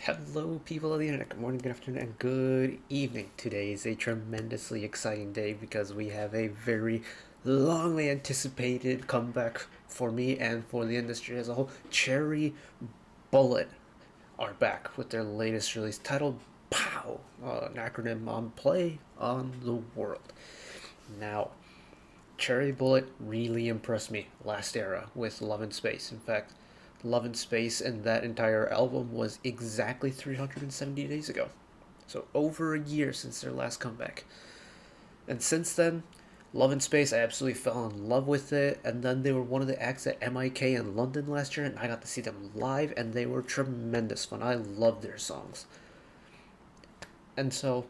Hello, people of the internet. Good morning, good afternoon, and good evening. Today is a tremendously exciting day because we have a very longly anticipated comeback for me and for the industry as a whole. Chery_Bullet are back with their latest release titled P.O.W, an acronym on Play on the World. Now, Chery_Bullet really impressed me last era with Love in Space. In fact, Love in Space and that entire album was exactly 370 days ago. So over a year since their last comeback. And since then, Love in Space, I absolutely fell in love with it. And then they were one of the acts at MIK in London last year, and I got to see them live, and they were tremendous fun. I love their songs. And so,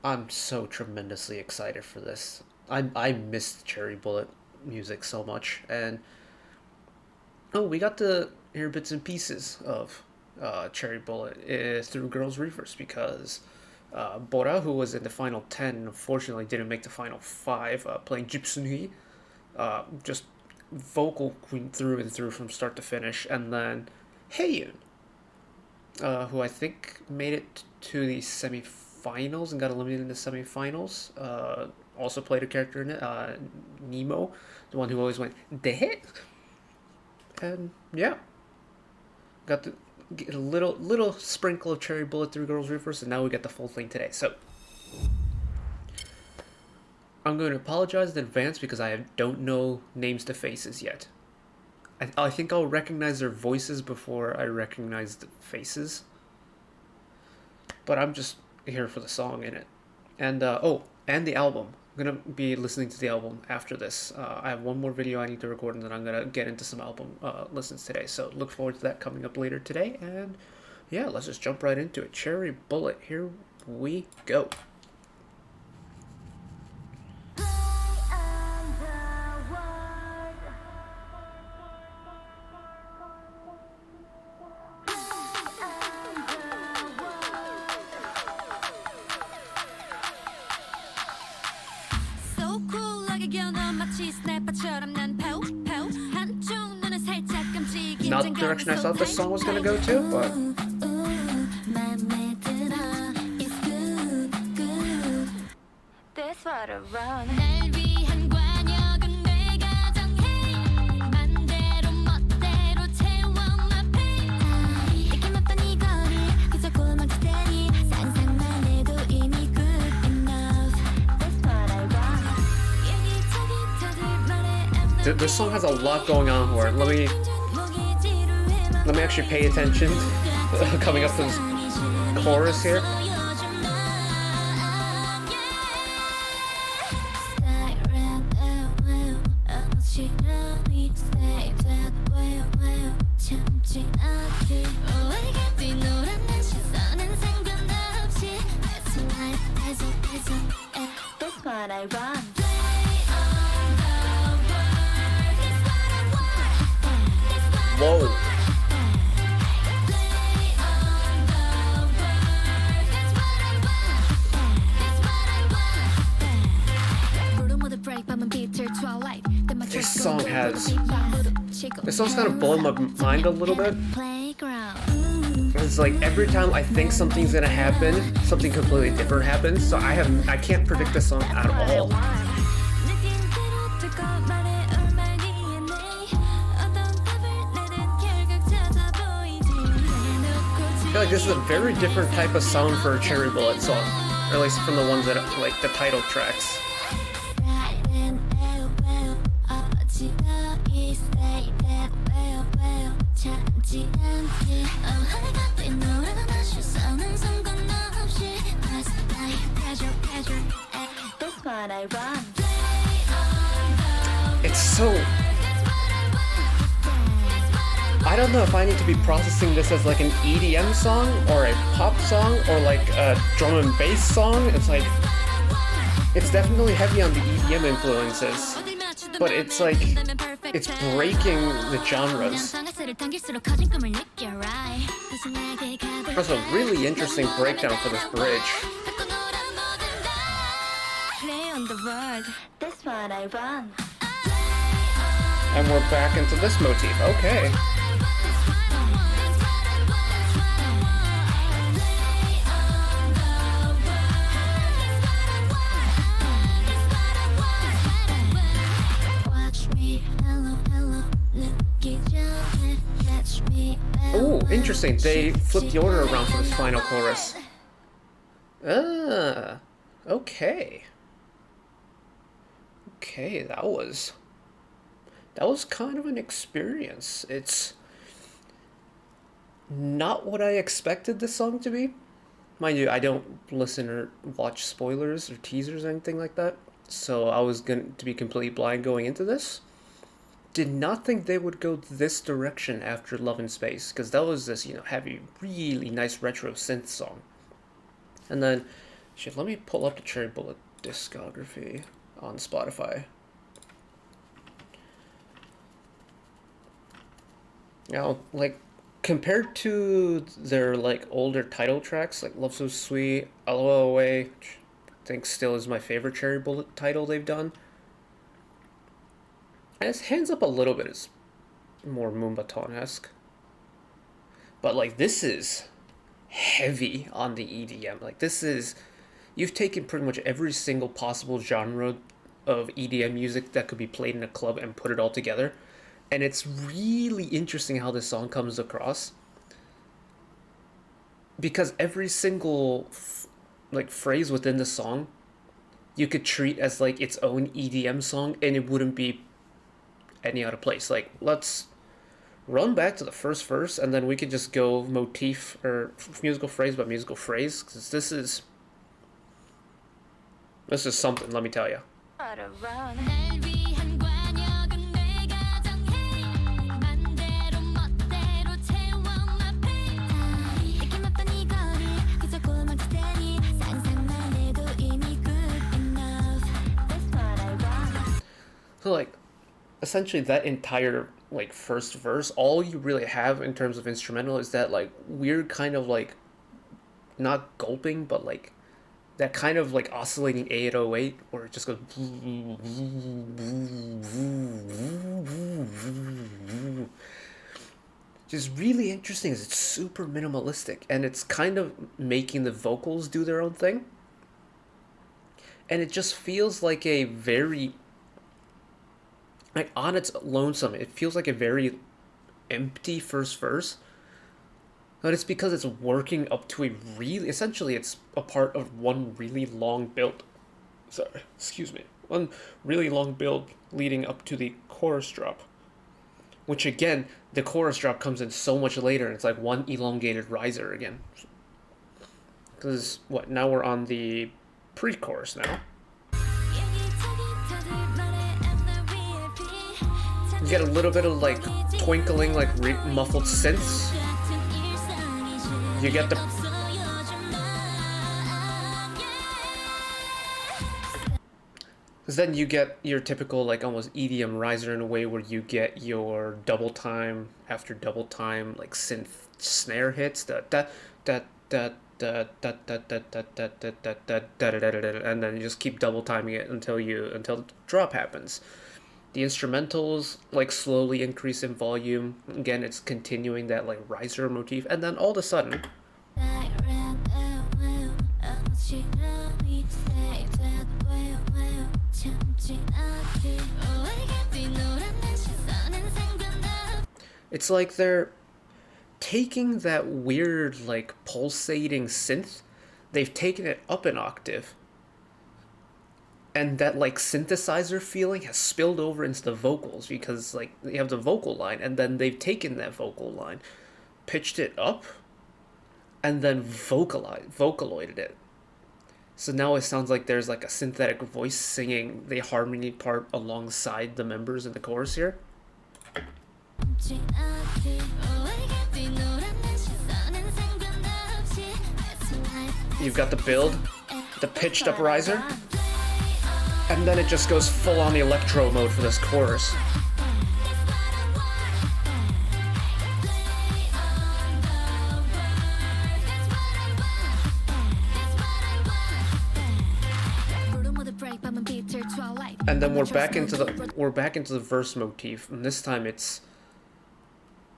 I'm so tremendously excited for this. I missed Chery_Bullet music so much, and oh, we got to hear bits and pieces of Chery_Bullet through Girls Reverse because Bora, who was in the final 10, unfortunately didn't make the final 5, playing Gypsy, just vocal queen through and through from start to finish, and then Haeyun, who I think made it to the semifinals and got eliminated in the semifinals. Also played a character in it, Nemo, the one who always went "Deh." And yeah, got to get a little sprinkle of Chery_Bullet through Girls Reverse, and now we get the full thing today. So I'm going to apologize in advance because I don't know names to faces yet. I think I'll recognize their voices before I recognize the faces. But I'm just here for the song in it, and and the album. I'm gonna be listening to the album after this. I have one more video I need to record, and then I'm gonna get into some album listens today. So look forward to that coming up later today. And yeah, let's just jump right into it. Chery_Bullet, here we go. Not the direction I thought this song was gonna go to, but this song has a lot going on for it. Let me actually pay attention coming up to this chorus here. Whoa. This song's kind of blowing my mind a little bit. It's like every time I think something's gonna happen, something completely different happens. So I can't predict this song at all. I feel like this is a very different type of sound for a Chery_Bullet song, or at least from the ones that are, like the title tracks. It's so... I don't know if I need to be processing this as like an EDM song or a pop song or like a drum and bass song. It's like, it's definitely heavy on the EDM influences, but it's like, it's breaking the genres. That's a really interesting breakdown for this bridge. And we're back into this motif. Okay. interesting. They flipped the order around for this final chorus. Ah, okay. Okay, that was kind of an experience. It's not what I expected this song to be. Mind you, I don't listen or watch spoilers or teasers or anything like that, so I was going to be completely blind going into this. Did not think they would go this direction after Love in Space, because that was this, heavy, really nice retro synth song. And then, shit, let me pull up the Cheryblett discography on Spotify. Now, like, compared to their, like, older title tracks, like Love So Sweet, LOL Away, which I think still is my favorite Cheryblett title they've done, and its hands up a little bit is more Moonbaton-esque. But, like, this is heavy on the EDM. Like, this is... You've taken pretty much every single possible genre of EDM music that could be played in a club and put it all together. And it's really interesting how this song comes across. Because every single, phrase within the song, you could treat as, like, its own EDM song, and it wouldn't be any other place. Like, let's run back to the first verse, and then we could just go motif, or musical phrase by musical phrase, because this is something, let me tell you. So, like, essentially that entire, like, first verse, all you really have in terms of instrumental is that, like, weird kind of, like, not gulping, but, like, that kind of, like, oscillating 808 where it just goes... Just really interesting is it's super minimalistic, and it's kind of making the vocals do their own thing. And it just feels like a very... Like, on its lonesome, it feels like a very empty first verse. But it's because it's working up to a really... Essentially, it's a part of one really long build. Sorry, excuse me. One really long build leading up to the chorus drop. Which, again, the chorus drop comes in so much later, and it's like one elongated riser again. Because, now we're on the pre-chorus now. You get a little bit of, like, twinkling, like, muffled synths. You get the... Because then you get your typical, like, almost EDM riser in a way where you get your double time after double time, like, synth snare hits. And then you just keep double timing it until the drop happens. The instrumentals, like, slowly increase in volume. Again, it's continuing that, like, riser motif. And then all of a sudden... It's like they're taking that weird, like, pulsating synth. They've taken it up an octave. And that, like, synthesizer feeling has spilled over into the vocals because, like, you have the vocal line, and then they've taken that vocal line, pitched it up, and then vocaloided it. So now it sounds like there's, like, a synthetic voice singing the harmony part alongside the members in the chorus here. You've got the build, the pitched up riser, and then it just goes full on the electro mode for this chorus. And then we're back into the verse motif, and this time it's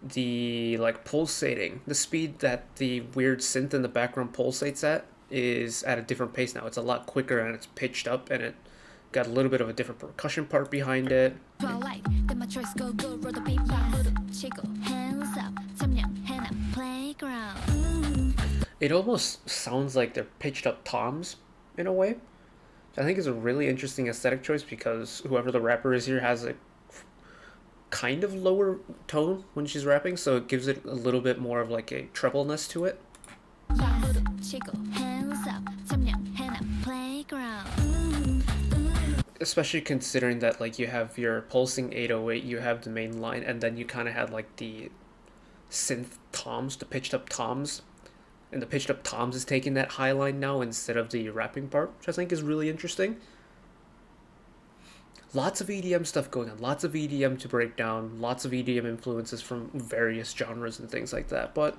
the, like, pulsating. The speed that the weird synth in the background pulsates at is at a different pace now. It's a lot quicker, and it's pitched up, and it got a little bit of a different percussion part behind it. It almost sounds like they're pitched up toms in a way. I think is a really interesting aesthetic choice because whoever the rapper is here has a kind of lower tone when she's rapping, so it gives it a little bit more of like a trebleness to it. Especially considering that like you have your pulsing 808, you have the main line, and then you kind of had like the synth toms, the pitched up toms, and the pitched up toms is taking that high line now instead of the rapping part, which I think is really interesting. Lots of EDM stuff going on, lots of EDM to break down, lots of EDM influences from various genres and things like that. But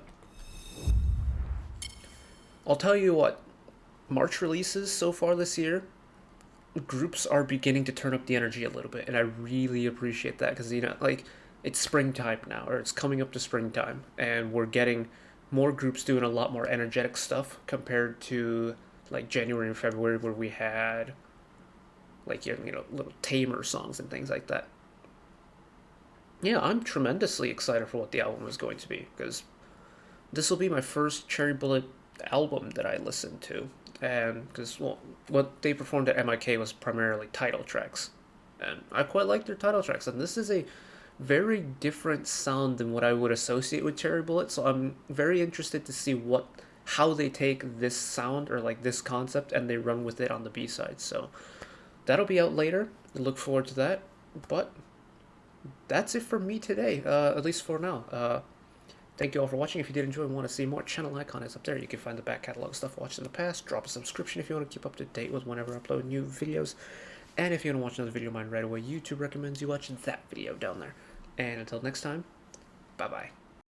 I'll tell you what, March releases so far this year, groups are beginning to turn up the energy a little bit, and I really appreciate that because, you know, like, it's springtime now, or it's coming up to springtime, and we're getting more groups doing a lot more energetic stuff compared to like January and February where we had like, you know, little tamer songs and things like that. Yeah, I'm tremendously excited for what the album is going to be because this will be my first Cheryblett album that I listened to, and because, well, what they performed at MIK was primarily title tracks, and I quite like their title tracks, and this is a very different sound than what I would associate with Cheryblett, so I'm very interested to see how they take this sound or like this concept and they run with it on the B-side. So that'll be out later. I look forward to that. But that's it for me today, at least for now. Thank you all for watching. If you did enjoy and want to see more, channel icon is up there. You can find the back catalog stuff watched in the past. Drop a subscription if you want to keep up to date with whenever I upload new videos. And if you want to watch another video of mine right away, YouTube recommends you watch that video down there. And until next time, bye-bye.